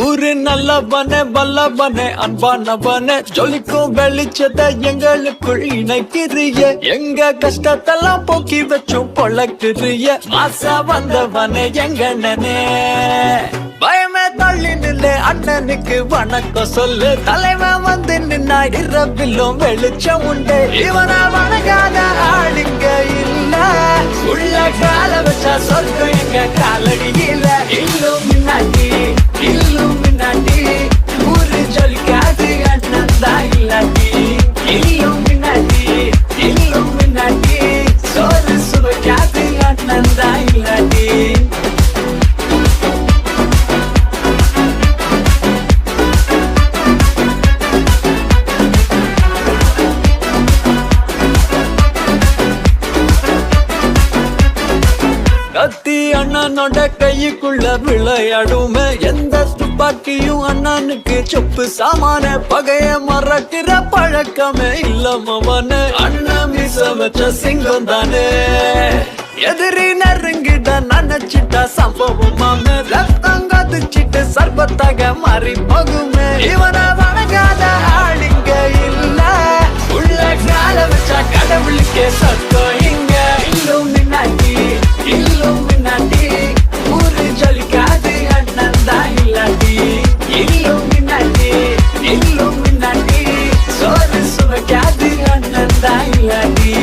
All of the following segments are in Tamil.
ஊரு நல்லவனே வல்லவனே அன்பானவனே ஜொலிக்கும் வெளிச்சத்தை எங்களுக்குள் இணைக்கிறிய எங்க கஷ்டத்தெல்லாம் போக்கி வச்சும் பொழக்குறிய மாசா வந்தவனே எங்கண்ணனே பயமே தள்ளி நில்லு அண்ணனுக்கு வணக்கம் சொல்லு தலைவன் வந்து நின்னா இரவிலும் வெளிச்சம் உண்டு இவனை வணங்காத ஆளுங்க இல்ல உள்ள கால வச்சா சொர்க்கம் எங்க காலடியில இல்லும் முன்னாடி ஊரு ஜொலிக்காது அண்ணன் தான் இல்லாட்டி இல்லும் முன்னாடி சோறு சுவைக்காது அண்ணன் தான் இல்லாட்டி கத்தி அண்ணனோட கைக்குள்ள விளையாடுமே எந்த துப்பாக்கியும் அண்ணனுக்கு சொப்பு சாமான பகைய மறக்கிற பழக்கமே இல்லமவன அண்ணன் மீச வச்ச சிங்கம் தானே எதிரி நெருங்கிட்ட நினைச்சிட்டா சம்பவம் மாமே ரத்தம் கதிச்சிட்டு சர்பத்தாக மாறி போகுமே இவனை வணங்காத ஆளுங்க இல்ல உள்ள கால வச்சா கடவுளுக்கே சத்தம் இங்க இன்னும் முன்னாடி ஊரு ஜொலிக்காது அண்ணன் தான் இல்லாட்டி இன்னும் முன்னாடி சோறு சுவைக்காது அண்ணன் தான் இல்லாட்டி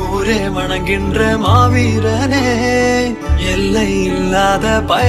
ஊரே வணங்கின்ற மாவீரனே எல்லை இல்லாத பய